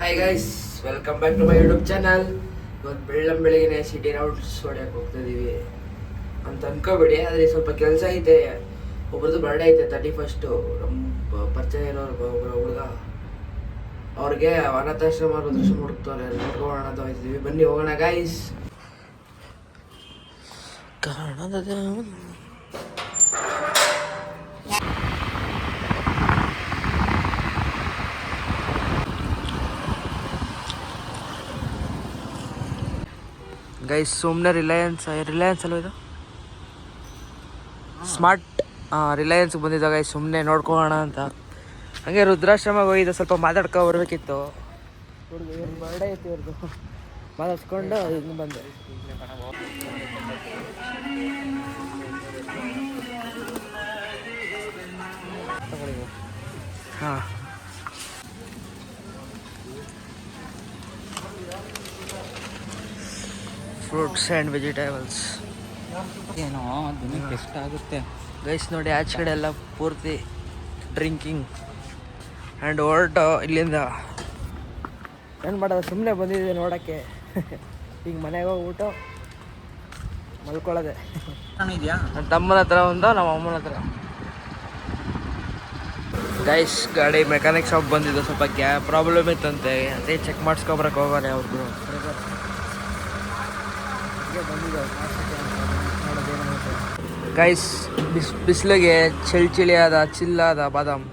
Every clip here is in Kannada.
Hi guys, welcome back to my YouTube channel. ಇವತ್ತು ಬೆಳಗ್ಗೆ ಸಿಟಿ ರೌಂಡ್ಸ್ ಹೊಡ್ಯಕ್ಕೆ ಹೋಗ್ತಾಯಿದ್ದೀವಿ ಅಂತ ಅನ್ಕೋಬೇಡಿ. ಆದರೆ ಸ್ವಲ್ಪ ಕೆಲಸ ಐತೆ. ಒಬ್ರದ್ದು ಬರ್ಡೇ ಐತೆ 31. ನಮ್ಮ ಪರಿಚಯ ಇರೋರು ಒಬ್ಬರು ಹುಡುಗ, ಅವ್ರಿಗೆ ಅನಾಥಾಶ್ರಮ ರುದ್ರಾಶ್ರಮ ಹುಡುಕ್ತವ್ರೆ. ನೋಡ್ಕೊಳ್ಳೋಣ ಅಂತ ಹೋಗ್ತಿದ್ದೀವಿ. ಬನ್ನಿ ಹೋಗೋಣ ಗೈಸ್. ಗೈಸ್ ಸುಮ್ಮನೆ ರಿಲಯನ್ಸ್ ಅಲ್ವ ಇದು, ಸ್ಮಾರ್ಟ್ ರಿಲಯನ್ಸ್ಗೆ ಬಂದಿದ್ದ ಗೈಸ್. ಸುಮ್ಮನೆ ನೋಡ್ಕೊಳ್ಳೋಣ ಅಂತ. ಹಾಗೆ ರುದ್ರಾಶ್ರಮಕ್ಕೆ ಹೋಗಿದ್ದೆ, ಸ್ವಲ್ಪ ಮಾತಾಡ್ಕೊ ಬರ್ಬೇಕಿತ್ತು. ಹುಡುಗ ಏನು ಬರ್ಡೇ ಐತಿ ಇವ್ರದ್ದು, ಮಾತಾಡ್ಸ್ಕೊಂಡು ಹಿಂಗೆ ಬಂದೆ. ಹಾಂ, ಫ್ರೂಟ್ಸ್ ಆ್ಯಂಡ್ ವೆಜಿಟೇಬಲ್ಸ್ ಏನೋ ದಿನಕ್ಕೆ ಎಷ್ಟಾಗುತ್ತೆ ಗೈಸ್. ನೋಡಿ ಆಚೆ ಕಡೆ ಎಲ್ಲ ಪೂರ್ತಿ ಡ್ರಿಂಕಿಂಗ್ ಆ್ಯಂಡ್ ಹೊರಟು ಇಲ್ಲಿಂದ. ಏನು ಮಾಡೋದು, ಸುಮ್ಮನೆ ಬಂದಿದ್ದೆ ನೋಡೋಕ್ಕೆ. ಈಗ ಮನೆಗೆ ಹೋಗ್ಬಿಟ್ಟು ಮಲ್ಕೊಳ್ಳೋದೆ. ಇದೆಯಾ ನನ್ನ ತಮ್ಮನ ಹತ್ರ ಒಂದು, ನಮ್ಮ ಅಮ್ಮನ ಹತ್ರ. ಗೈಸ್ ಗಾಡಿ ಮೆಕ್ಯಾನಿಕ್ ಶಾಪ್ ಬಂದಿದ್ದು, ಸ್ವಲ್ಪ ಪ್ರಾಬ್ಲಮ್ ಇತ್ತಂತೆ. ಅದೇ ಚೆಕ್ ಮಾಡಿಸ್ಕೊಬರಕ್ಕೆ ಹೋಗೋರೆ ಅವ್ರದ್ದು. ಗೈಸ್ ಬಿಸಿಲಿಗೆ ಚಿಳಿಯಾದ ಚಿಲ್ಲಾದ ಬಾದಾಮ್.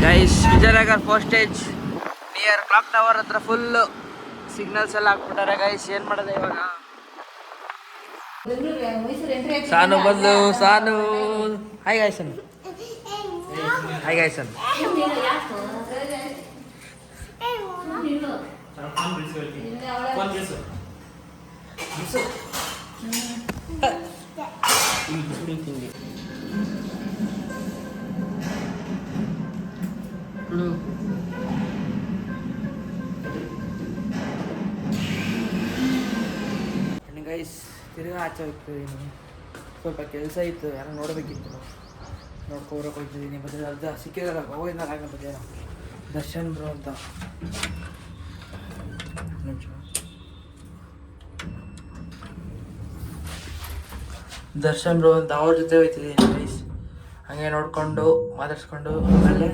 Guys Vijayanagar fourth stage near clock tower ಹತ್ರ ಫುಲ್ ಸಿಗ್ನಲ್ಸ್ ಎಲ್ಲ ಹಾಕ್ಬಿಟ್ಟಾರೆ ಗೈಸ್. ಏನು ಮಾಡೋದು ಇವಾಗ? ಸಾನು ಬಂದು ಸಾನು ಹಾಯ್ ಗಾಯ್ಸನ್, ಹಾಯ್ ಗಾಯ್ಸನ್. ಗೈಸ್ ತಿರ್ಗಾ ಆಚೆ ಹೋಗ್ತಿದ್ದೀನಿ. ಸ್ವಲ್ಪ ಕೆಲಸ ಇತ್ತು, ಯಾರೋ ನೋಡಬೇಕಿತ್ತು, ನೋಡ್ಕೊಬರಕ್ಕೆ ಹೋಗ್ತಿದ್ದೀನಿ. ಮತ್ತೆ ಅರ್ಧ ಸಿಕ್ಕಿದಾರ ಹೋಗಿದ್ದಾಗ ಆಗಂತ ದರ್ಶನ್ ಬ್ರೋ ಅಂತ. ದರ್ಶನ್ ಬ್ರೋ ಅಂತ ಅವ್ರ ಜೊತೆ ಹೋಗ್ತಿದ್ದೀನಿ ಗೈಸ್. ಹಾಗೆ ನೋಡಿಕೊಂಡು ಮಾತಾಡ್ಸ್ಕೊಂಡು ಆಮೇಲೆ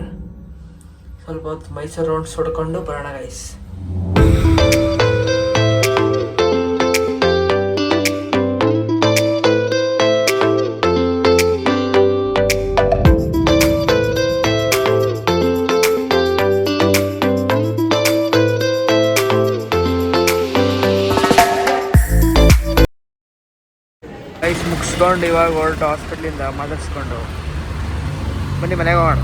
ಸ್ವಲ್ಪ ಹೊತ್ತು ಮೈಸೂರು ರೌಂಡ್ಸ್ ಹೊಡ್ಕೊಂಡು ಬರೋಣ ಗೈಸ್. ಗೈಸ್ ಮುಗಿಸ್ಕೊಂಡು ಇವಾಗ ಹೊರಟು ಹಾಸ್ಪಿಟ್ಲಿಂದ ಮಾತಾಡ್ಸ್ಕೊಂಡು ಬನ್ನಿ ಮನೆಗೆ ಹೋಗೋಣ.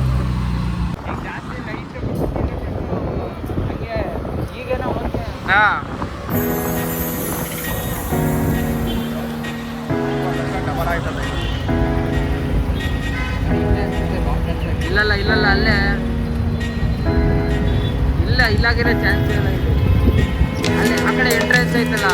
ಹಾಂ, ಇಲ್ಲಲ್ಲ ಅಲ್ಲೇ ಇಲ್ಲಾಗಿರೋ ಚಾನ್ಸ್ ಇಲ್ಲ. ಅಲ್ಲೇ ಆ ಕಡೆ ಎಂಟ್ರೆನ್ಸ್ ಐತಲ್ಲ,